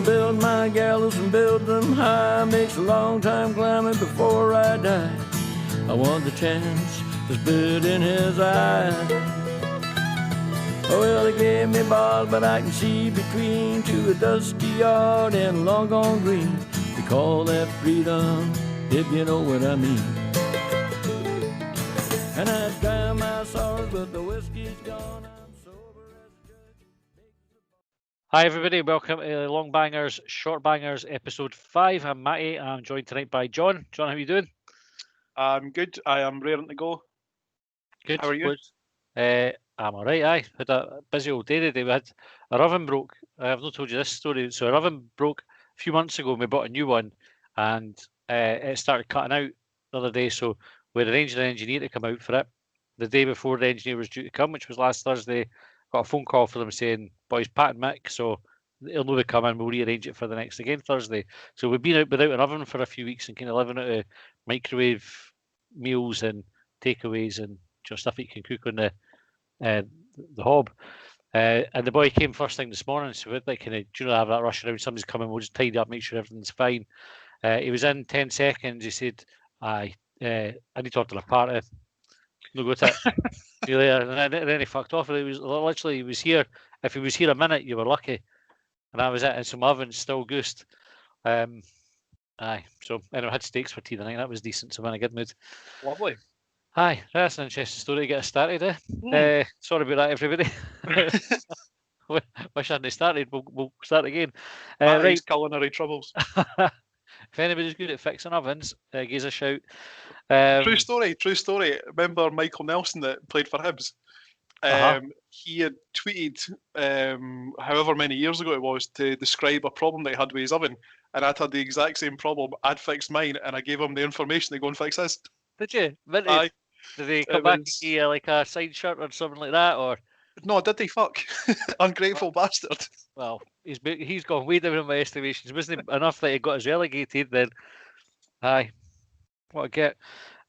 build my gallows and build them high. Makes a long time climbing before I die. I want the chance that's bit in his eye. Oh, well, they gave me balls, but I can see between to a dusty yard and long gone green. We call that freedom, if you know what I mean. And I dry my sorrows, but the whiskey's gone. I'm sober as a judge. Hi everybody, welcome to Longbangers, Shortbangers, episode 5. I'm Matty. I'm joined tonight by John. John, how are you doing? I'm good. I am raring to go. Good. How are you? I'm alright, aye. Had a busy old day today. We had our oven broke. I have not told you this story. So our oven broke a few months ago and we bought a new one and it started cutting out the other day. So we arranged an engineer to come out for it. The day before the engineer was due to come, which was last Thursday, got a phone call from them saying, boys, Pat and Mick, so he'll know they come in, we'll rearrange it for the next again Thursday. So we've been out without an oven for a few weeks and kind of living out of microwave meals and takeaways and stuff that you can cook on the hob. And the boy came first thing this morning, so we'd like kind of, have that rush around, somebody's coming, we'll just tidy up, make sure everything's fine. He was in 10 seconds, he said, I need to order a party. No go to it. See you later. And then he fucked off. It was literally, he was here. If he was here a minute, you were lucky. And that was it. And some ovens still goosed. Aye. So anyway, I had steaks for tea tonight. That was decent. So I'm in a good mood. Lovely. Aye, that's an interesting story to get us started. Sorry about that, everybody. Wish I hadn't started. We'll start again. Right. Culinary troubles. If anybody's good at fixing ovens, give us a shout. True story. Remember Michael Nelson that played for Hibs? He had tweeted however many years ago it was to describe a problem that he had with his oven, and I'd had the exact same problem. I'd fixed mine and I gave him the information to go and fix his. Did you? Aye. Did he come back and give you like a side shirt or something like that, or? No, did he? Fuck. Ungrateful bastard. Well, he's gone way down in my estimations. Wasn't it enough that he got us relegated then? Aye. What a get.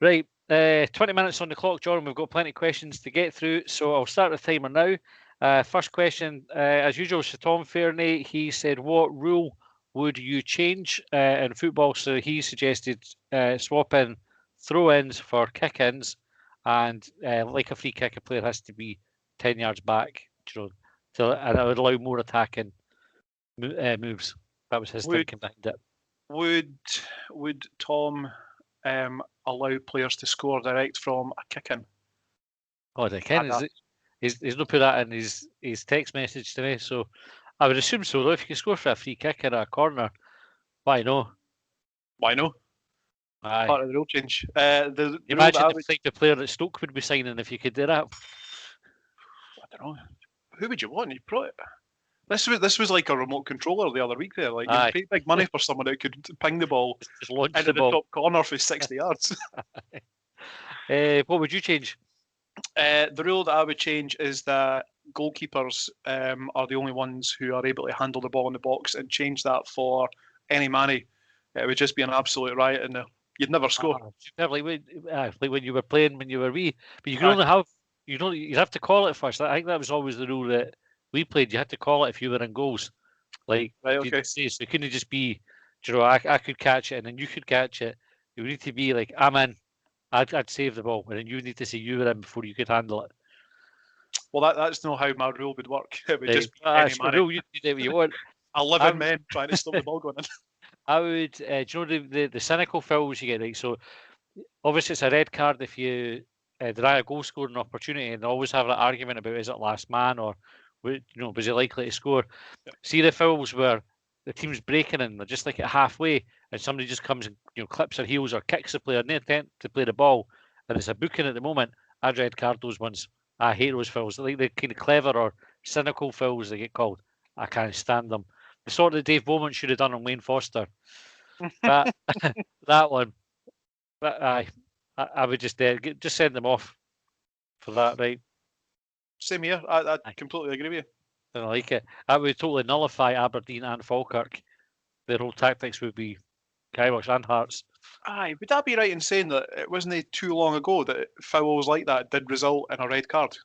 Right. 20 minutes on the clock, John. We've got plenty of questions to get through, so I'll start the timer now. First question, as usual, is Tom Fairney. He said, what rule would you change in football? So he suggested swapping throw-ins for kick-ins, and like a free kick, a player has to be 10 yards back, and it would allow more attacking moves. That was his thinking behind it. Would Tom allow players to score direct from a kick-in? Oh, they can. He's not put that in his text message to me, so I would assume so. Though, if you can score for a free kick in a corner, why no? Why no? Aye. Part of the rule change. Imagine the player that Stoke would be signing if you could do that. I don't know. Who would you want? You probably... This was like a remote controller the other week there. Like, you paid big money for someone who could ping the ball into the top corner for 60 yards. What would you change? The rule that I would change is that goalkeepers are the only ones who are able to handle the ball in the box, and change that for any money. It would just be an absolute riot in there. You'd never score. Like when you were playing when you were wee. But you can only have, you'd have to call it first. I think that was always the rule that we played. You had to call it if you were in goals. Like, right, okay. So it couldn't just be, I could catch it and then you could catch it. It would need to be like, I'm in. I'd save the ball, and then you need to say you were in before you could handle it. Well, that's not how my rule would work. It would just be any man. Rule, you do what you want. 11 men trying to stop the ball going in. I would, the cynical fouls you get, right? So obviously it's a red card if you deny a goal scoring opportunity, and they always have that argument about is it last man or was he likely to score? Yep. See the fouls where the team's breaking in, they're just like at halfway, and somebody just comes and clips their heels or kicks the player in the intent to play the ball, and it's a booking at the moment. I'd red card those ones. I hate those fouls. Like the kind of clever or cynical fouls they get called. I can't stand them. The sort that Dave Bowman should have done on Wayne Foster. That one. But I would just send them off for that, right? Same here. I completely agree with you. I like it. I would totally nullify Aberdeen and Falkirk. Their whole tactics would be Kaiwaks and Hearts. Aye, would that be right in saying that it wasn't too long ago that fouls like that did result in a red card?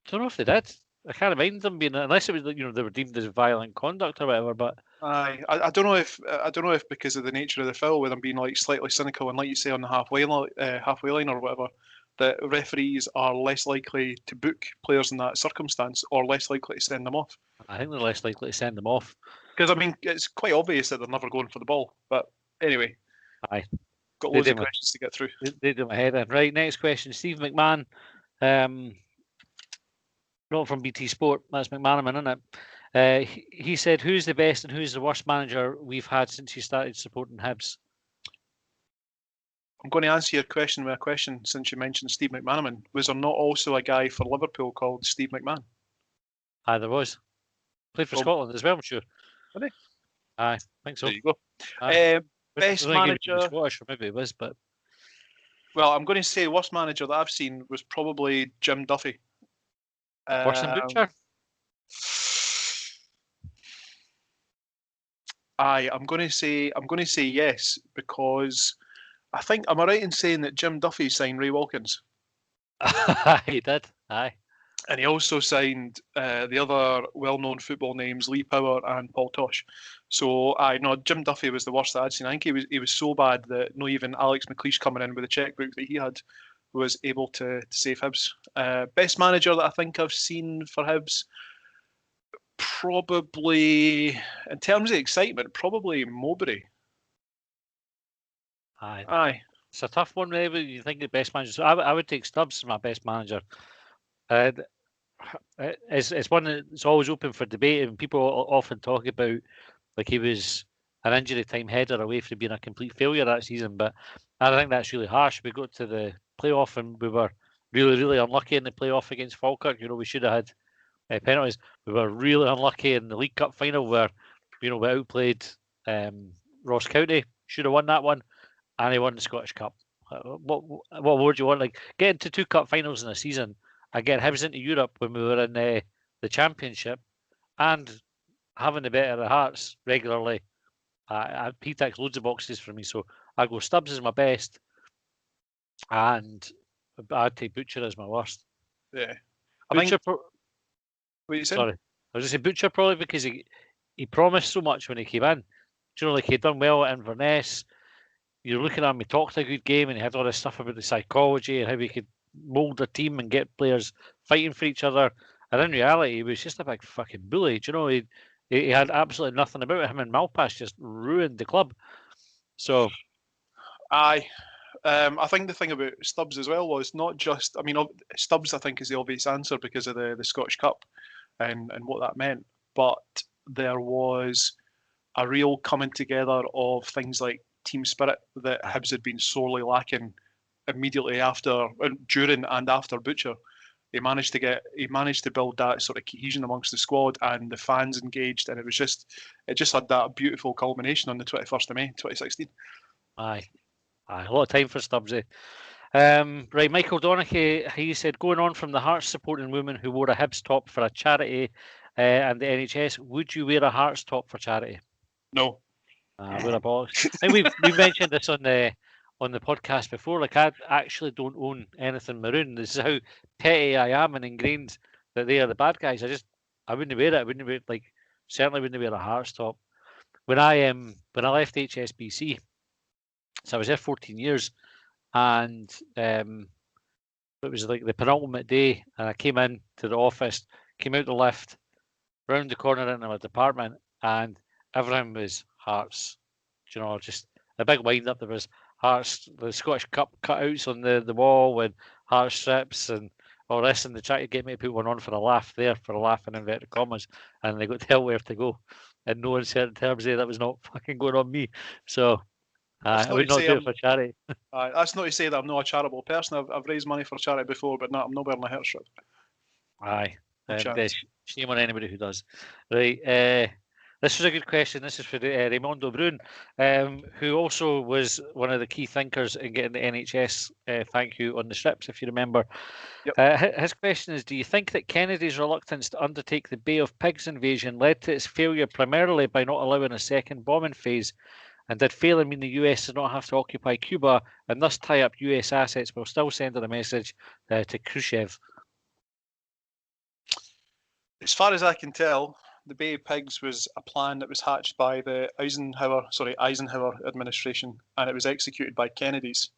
I don't know if they did. I can't mind them being, unless it was they were deemed as violent conduct or whatever. But I don't know if because of the nature of the foul, with them being like slightly cynical and like you say on the halfway line or whatever, that referees are less likely to book players in that circumstance or less likely to send them off. I think they're less likely to send them off. Because I mean, it's quite obvious that they're never going for the ball. But anyway, Aye, got loads of questions to get through. They do my head in. Right, next question. Steve McMahon, not from BT Sport. That's McManaman, isn't it? He said, "Who's the best and who's the worst manager we've had since you started supporting Hibs?" I'm going to answer your question with a question since you mentioned Steve McManaman. Was there not also a guy for Liverpool called Steve McMahon? Aye, there was. Played for Scotland as well, I'm sure. Did he? Aye, I think so. There you go. Best I think manager. he was Scottish, or maybe it was, but Well, I'm going to say worst manager that I've seen was probably Jim Duffy. worse than Butcher. Aye, I'm going to say yes because I think, am I right in saying that Jim Duffy signed Ray Wilkins? He did. Aye. And he also signed the other well-known football names, Lee Power and Paul Tosh. So, Jim Duffy was the worst that I'd seen. I think he was so bad that not even Alex McLeish coming in with the checkbook that he had was able to save Hibs. Best manager that I think I've seen for Hibs, probably, in terms of excitement, probably Mowbray. Aye. It's a tough one, maybe. You think the best manager. So I would take Stubbs as my best manager. It's one that's always open for debate, and people often talk about like he was an injury time header away from being a complete failure that season. But I think that's really harsh. We got to the playoff and we were really, really unlucky in the playoff against Falkirk. We should have had penalties. We were really unlucky in the League Cup final where we outplayed Ross County. Should have won that one, and he won the Scottish Cup. What more do you want? Like getting to 2 cup finals in a season. Again, Hibs into Europe when we were in the Championship, and having the better of Hearts regularly. He ticks loads of boxes for me, so I go Stubbs as my best, and I'd take Butcher as my worst. Yeah, Butcher. What are you saying? Sorry, I was just saying Butcher probably because he promised so much when he came in. Like he'd done well at Inverness. You're looking at him, he talked a good game, and he had all this stuff about the psychology and how he could mould a team and get players fighting for each other. And in reality, he was just a big fucking bully. He had absolutely nothing about him, and Malpass just ruined the club. So, I think the thing about Stubbs as well was not just. I mean, Stubbs I think is the obvious answer because of the Scottish Cup and what that meant. But there was a real coming together of things like team spirit that Hibs had been sorely lacking immediately after, during and after Butcher. He managed to build that sort of cohesion amongst the squad and the fans engaged, and it just had that beautiful culmination on the 21st of May 2016. Aye, a lot of time for Stubbs. Right, Michael Donachie, he said, going on from the Hearts supporting woman who wore a Hibs top for a charity and the NHS, would you wear a Hearts top for charity? No. Wear a box. I think we've mentioned this on the podcast before. Like, I actually don't own anything maroon. This is how petty I am and ingrained that they are the bad guys. I wouldn't wear it. I wouldn't wear certainly wouldn't wear a Hearts top. When I left HSBC, so I was there 14 years, and it was like the penultimate day, and I came in to the office, came out the lift, round the corner into my department, and everything was Hearts. Just a big wind up. There was Hearts, the Scottish Cup cutouts on the wall, and Hearts strips and all this, and they tried to get me to put one on for a laugh in inverted commas, and they got to tell where to go. In no uncertain terms, that was not fucking going on me. So I would not do it for charity. That's not to say that I'm not a charitable person. I've raised money for charity before, but no, I'm not wearing a Hearts strip. Aye. Shame on anybody who does. Right. This was a good question. This is for Raimondo Brun, who also was one of the key thinkers in getting the NHS thank you on the strips, if you remember. Yep. His question is, do you think that Kennedy's reluctance to undertake the Bay of Pigs invasion led to its failure primarily by not allowing a second bombing phase? And did failing mean the US did not have to occupy Cuba and thus tie up US assets while still sending a message to Khrushchev? As far as I can tell, the Bay of Pigs was a plan that was hatched by the Eisenhower administration, and it was executed by Kennedy's.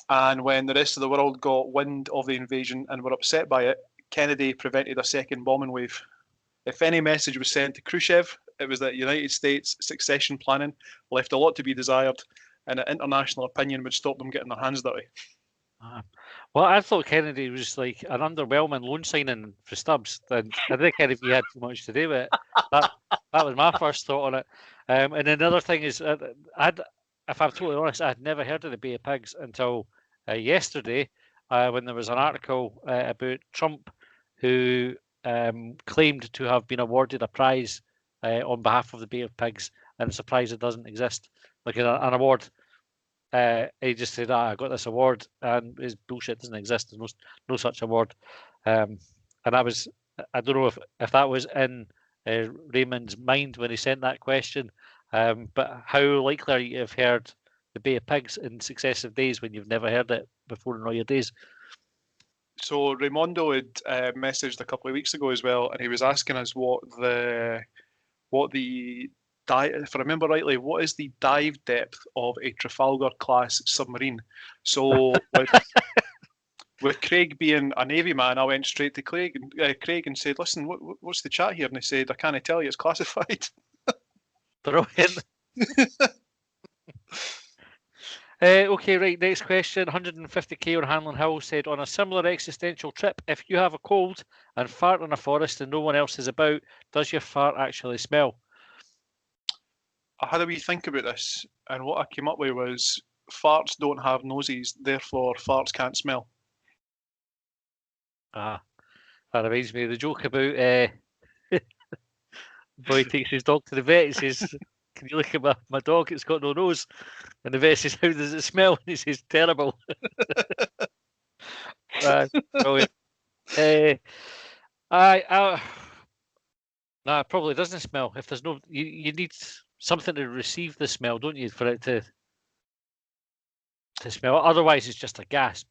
And when the rest of the world got wind of the invasion and were upset by it, Kennedy prevented a second bombing wave. If any message was sent to Khrushchev, it was that United States succession planning left a lot to be desired, and that international opinion would stop them getting their hands dirty. Well, I thought Kennedy was like an underwhelming loan signing for Stubbs. And I think if he had too much to do with it. That was my first thought on it. And another thing is, if I'm totally honest, I had never heard of the Bay of Pigs until yesterday, when there was an article about Trump, who claimed to have been awarded a prize on behalf of the Bay of Pigs, and it's a prize that doesn't exist, like an award. He just said, I got this award, and his bullshit doesn't exist. There's no such award. And I don't know if that was in Raymond's mind when he sent that question, but how likely are you to have heard the Bay of Pigs in successive days when you've never heard it before in all your days? So Raymondo had messaged a couple of weeks ago as well, and he was asking us what the if I remember rightly, what is the dive depth of a Trafalgar-class submarine? So with Craig being a Navy man, I went straight to Craig and said, listen, what's the chat here? And he said, I can't tell you, it's classified. Brilliant. Okay, right, next question. 150k on Hanlon Hill said, on a similar existential trip, if you have a cold and fart in a forest and no one else is about, does your fart actually smell? I had a wee think about this, and what I came up with was farts don't have noses, therefore farts can't smell. That reminds me of the joke about boy takes his dog to the vet. He says, can you look at my dog? It's got no nose. And the vet says, how does it smell? And he says, terrible. Brilliant. No, it probably doesn't smell. If there's no, you need something to receive the smell, don't you, for it to smell? Otherwise, it's just a gas.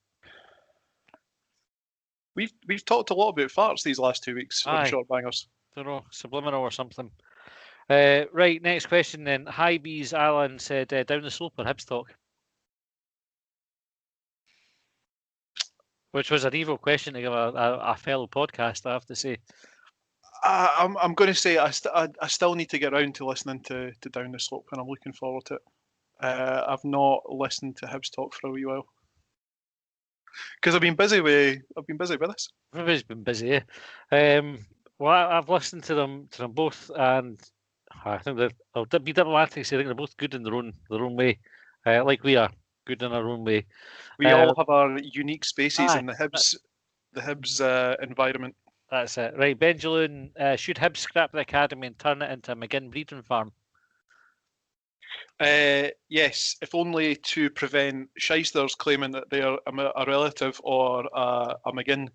We've talked a lot about farts these last 2 weeks on Shortbangers. Don't know, subliminal or something. Right, next question then. Hi Bees, Alan said, down the slope on Hibs talk. Which was an evil question to give a fellow podcast, I have to say. I'm going to say I still need to get around to listening to Down the Slope, and I'm looking forward to it. I've not listened to Hibs talk for a wee while because I've been busy with this. Everybody's been busy, yeah. Well, I've listened to them both, and I think I'll be diplomatic. I think they're both good in their own way, like we are good in our own way. We all have our unique spaces in the Hibs environment. That's it. Right, Benjamin, should Hibs scrap the academy and turn it into a McGinn breeding farm? Yes, if only to prevent shysters claiming that they're a relative or a McGinn,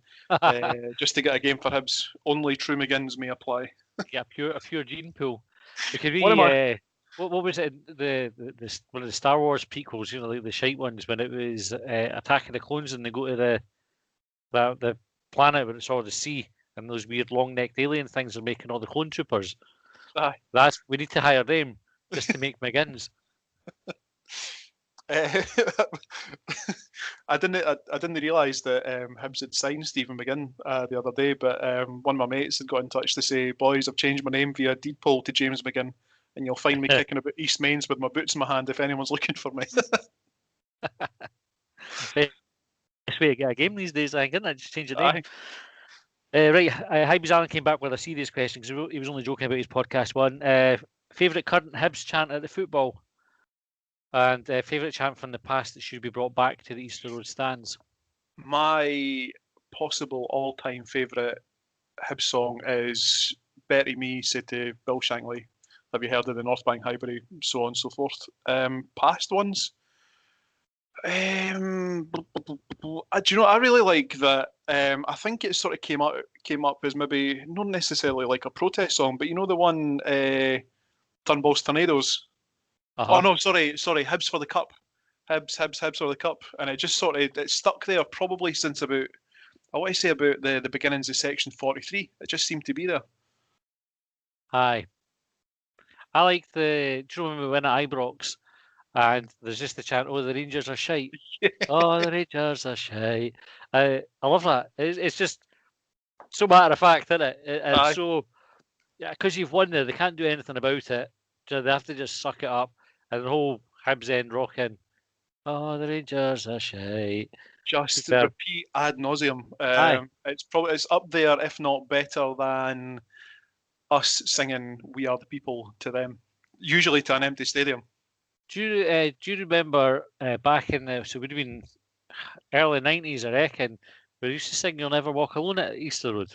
just to get a game for Hibs. Only true McGinns may apply. Yeah, a pure gene pool. It could be. What was it? One of the Star Wars prequels, like the shite ones, when it was Attack of the Clones, and they go to the planet where it's all the sea, and those weird long-necked alien things are making all the clone troopers. Aye. We need to hire them just to make McGinns. I didn't realise that Hibs had signed Stephen McGinn the other day, but one of my mates had got in touch to say, boys, I've changed my name via deed poll to James McGinn, and you'll find me kicking about East Mains with my boots in my hand if anyone's looking for me. Best way to get a game these days, I think, isn't it? Just change the name. Right, Hibs Alan came back with a serious question because he was only joking about his podcast one. Favourite current Hibs chant at the football? And favourite chant from the past that should be brought back to the Easter Road stands? My possible all-time favourite Hibs song is Betty Me, said to Bill Shankly. Have you heard of the North Bank Highbury? So on and so forth. Past ones? Do you know, I really like that. I think it sort of came up as maybe not necessarily like a protest song, but you know the one Turnbull's Tornadoes. Oh no, sorry, Hibs for the Cup. Hibs for the Cup, and it just sort of it stuck there probably since about I want to say about the beginnings of Section 43. It just seemed to be there. Aye. I like the. Do you remember when we went at Ibrox and there's just the chant, "Oh, the Rangers are shite." Oh, the Rangers are shite. I love that. It's just so matter of fact, isn't it? And Aye. so, yeah, because you've won there, they can't do anything about it. So they have to just suck it up. And the whole Hibs end rocking. Oh, the Rangers are shite. Just Superb. repeat ad nauseum. Aye. It's up there, if not better than us singing "We Are the People" to them, usually to an empty stadium. Do you remember back in the, so it would have been early 90s, I reckon, we used to sing "You'll Never Walk Alone" at Easter Road?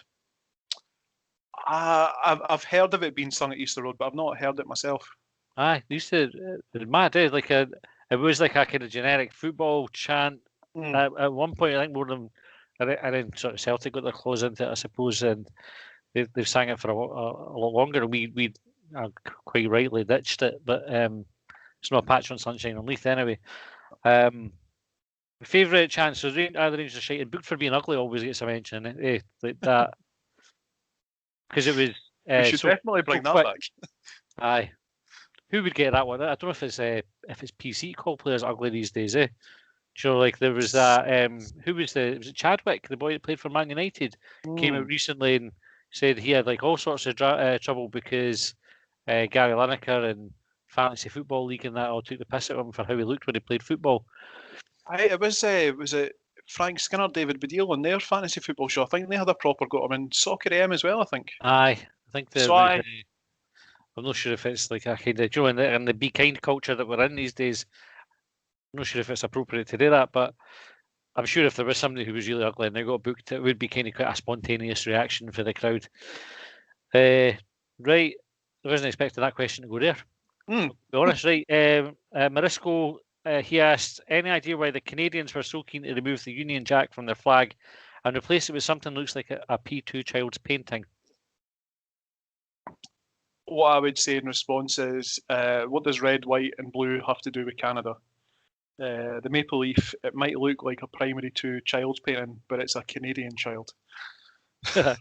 I've heard of it being sung at Easter Road, but I've not heard it myself. Aye, they used to, it's mad, it was like a kind of generic football chant. At one point, I think more than, and then sort of Celtic got their claws into it, I suppose, and they've sang it for a lot longer, and we quite rightly ditched it, but it's not a patch on sunshine on Leith anyway. Favourite chants, so the Rangers are shite, and booked for being ugly always gets a mention, like that. Because it was. We should definitely bring that back. Aye. Who would get that one? I don't know if it's PC called players ugly these days, eh? You know, like there was that. Who was was it Chadwick, the boy that played for Man United, came out recently and said he had like all sorts of trouble because Gary Lineker and Fantasy Football League and that all took the piss out of him for how he looked when he played football. It was it Frank Skinner, David Baddiel on their fantasy football show. I think they had a proper go at him in Soccer AM as well, I think. Aye, I think I'm not sure if it's like a kind of, you know, in the be kind culture that we're in these days, I'm not sure if it's appropriate to do that, but I'm sure if there was somebody who was really ugly and they got booked, it would be kind of quite a spontaneous reaction for the crowd. Right, I wasn't expecting that question to go there. To be honest, right. Marisco, he asked, any idea why the Canadians were so keen to remove the Union Jack from their flag and replace it with something that looks like a P2 child's painting? What I would say in response is, what does red, white, and blue have to do with Canada? The maple leaf, it might look like a primary 2 child's painting, but it's a Canadian child. Have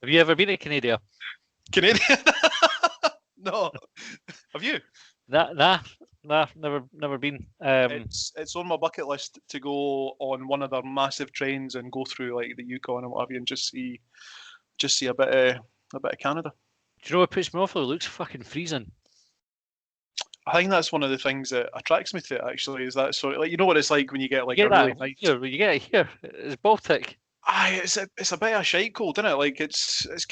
you ever been to Canada? Canadian? No. Have you? Nah, never been. It's on my bucket list to go on one of their massive trains and go through like the Yukon and what have you, and just see a bit of Canada. Do you know what puts me off? It looks fucking freezing. I think that's one of the things that attracts me to it. Actually, is that sort of like, you know what it's like when you get like you get it here. It's Baltic. Aye, it's a bit of shite cold, isn't it? Like it's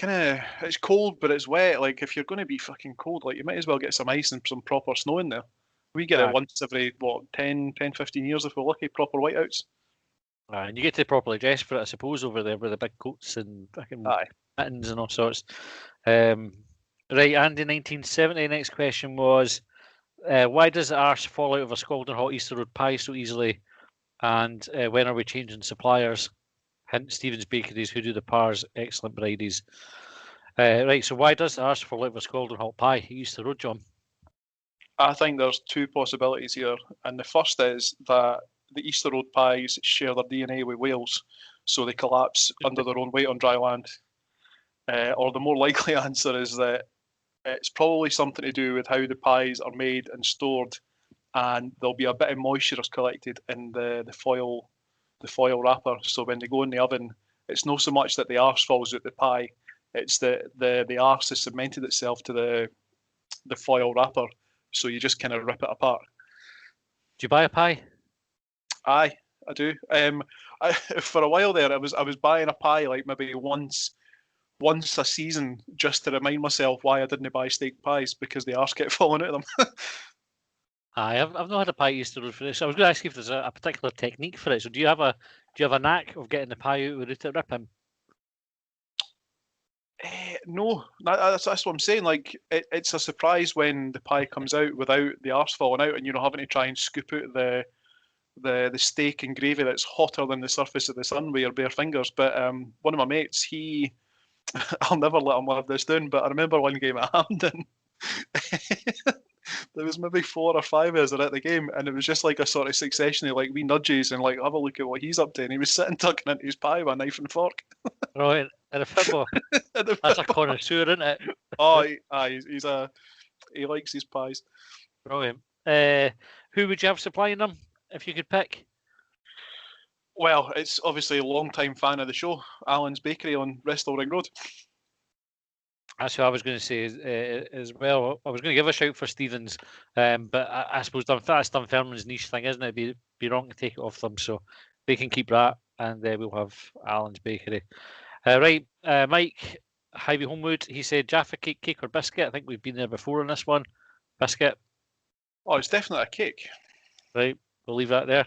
cold, but it's wet. Like if you're going to be fucking cold, like you might as well get some ice and some proper snow in there. We get it once every 10, 15 years if we're lucky. Proper whiteouts. And you get to properly dress for it, I suppose, over there with the big coats and fucking mittens and all sorts. Right, Andy, 1970. Next question was, why does the arse fall out of a scalding hot Easter Road pie so easily? And when are we changing suppliers? Hint, Stephen's Bakeries, who do the pars, excellent bridies. Right, so why does the arse fall out of a scalding hot pie at Easter Road, John? I think there's 2 possibilities here. And the first is that the Easter Road pies share their DNA with Wales, so they collapse under their own weight on dry land. Or the more likely answer is that it's probably something to do with how the pies are made and stored, and there'll be a bit of moisture collected in the foil wrapper. So when they go in the oven, it's not so much that the arse falls out the pie, it's that the arse has cemented itself to the foil wrapper. So you just kind of rip it apart. Do you buy a pie? Aye, I do. For a while there, I was buying a pie like maybe once a season just to remind myself why I didn't buy steak pies, because the arse kept falling out of them. Aye, I've not had a pie Easter Road for this. I was going to ask you if there's a particular technique for it. So do you have a knack of getting the pie out without it ripping? No, that's what I'm saying. Like it's a surprise when the pie comes out without the arse falling out, and you're not having to try and scoop out the steak and gravy that's hotter than the surface of the sun with your bare fingers. But one of my mates, I'll never let him live this down, but I remember one game at Hampden. There was maybe 4 or 5 of us at the game, and it was just like a sort of succession of like wee nudges and like, have a look at what he's up to. And he was sitting tucking into his pie with a knife and fork. Right, in a football. That's a connoisseur, isn't it? Oh, he likes his pies. Brilliant. Who would you have supplying them if you could pick? Well, it's obviously a long-time fan of the show, Alan's Bakery on Bristol Ring Road. That's what I was going to say as well. I was going to give a shout for Stevens, but I suppose that's Dunfermline's niche thing, isn't it? It'd be wrong to take it off them, so they can keep that, and we'll have Alan's Bakery. Right, Mike, Highway Homewood, he said Jaffa cake or biscuit. I think we've been there before on this one. Biscuit. Oh, it's definitely a cake. Right, we'll leave that there.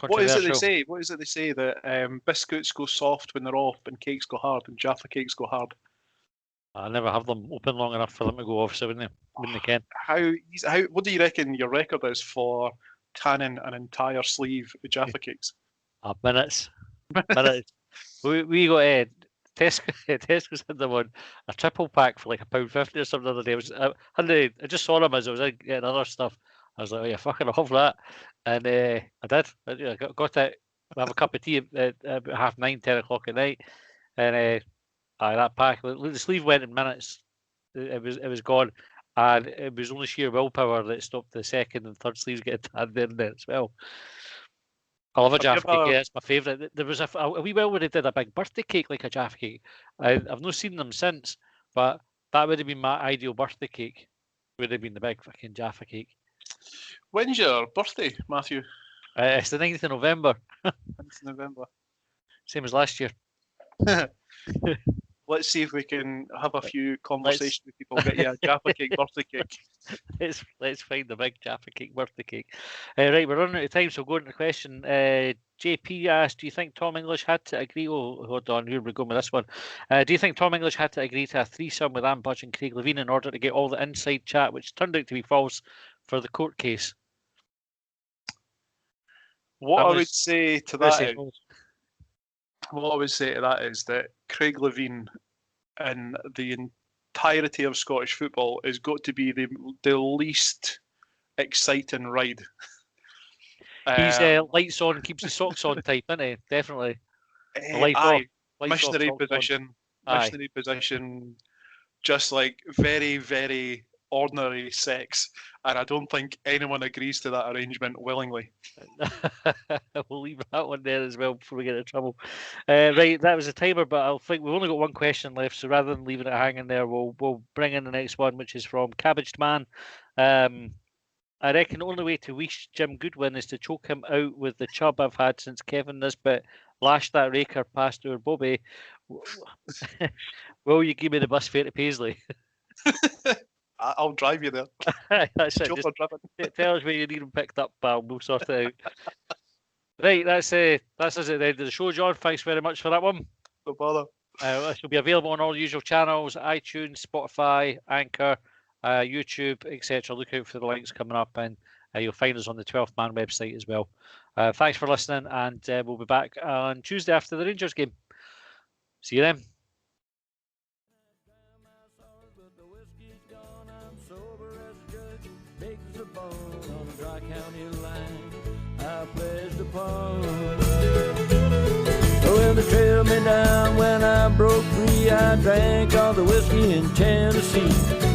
What is it they say? What is it they say that biscuits go soft when they're off and cakes go hard and Jaffa cakes go hard? I never have them open long enough for them to go off, so wouldn't they can? How? What do you reckon your record is for canning an entire sleeve of Jaffa cakes? Minutes. We got Tesco's had them on a triple pack for like £1.50 or something the other day. I just saw them as I was getting other stuff. I was like, oh yeah, fucking off that. And I did. I got it. Have a cup of tea at about 9:30, 10 o'clock at night. And that pack, the sleeve went in minutes. It was gone. And it was only sheer willpower that stopped the second and third sleeves getting tanned in there as well. I love a Jaffa cake. Yeah, it's my favourite. There was a wee while where they did a big birthday cake like a Jaffa cake. I've not seen them since, but that would have been my ideal birthday cake. Would have been the big fucking Jaffa cake. When's your birthday, Matthew? It's the 9th of November. 9th of November. Same as last year. Let's see if we can have a few conversations with people. Get you a Jaffa cake birthday cake. Let's find the big Jaffa cake birthday cake. Right, we're running out of time, so go on to the question. JP asked, do you think Tom English had to agree? Oh, hold on, here we go with this one. Do you think Tom English had to agree to a threesome with Anne Budge and Craig Levein in order to get all the inside chat, which turned out to be false, for the court case? What I would say to that is that Craig Levein and the entirety of Scottish football has got to be the least exciting ride. He's lights on, keeps the socks on type, isn't he? Definitely. Missionary position, just like very, very ordinary sex, and I don't think anyone agrees to that arrangement willingly. We'll leave that one there as well before we get in trouble. Right, that was a timer, but I think we've only got one question left, so rather than leaving it hanging there, we'll bring in the next one, which is from Cabbaged Man. I reckon the only way to wish Jim Goodwin is to choke him out with the chub I've had since Kevin Nisbet lashed that raker past our Bobby. Will you give me the bus fare to Paisley? I'll drive you there. That's it. Just tell us where you need them picked up, pal. We'll sort it out. Right, that's us at the end of the show, John. Thanks very much for that one. No bother. This will be available on all the usual channels: iTunes, Spotify, Anchor, YouTube, etc. Look out for the links coming up, and you'll find us on the 12th Man website as well. Thanks for listening, and we'll be back on Tuesday after the Rangers game. See you then. Well, they trailed me down when I broke free. I drank all the whiskey in Tennessee.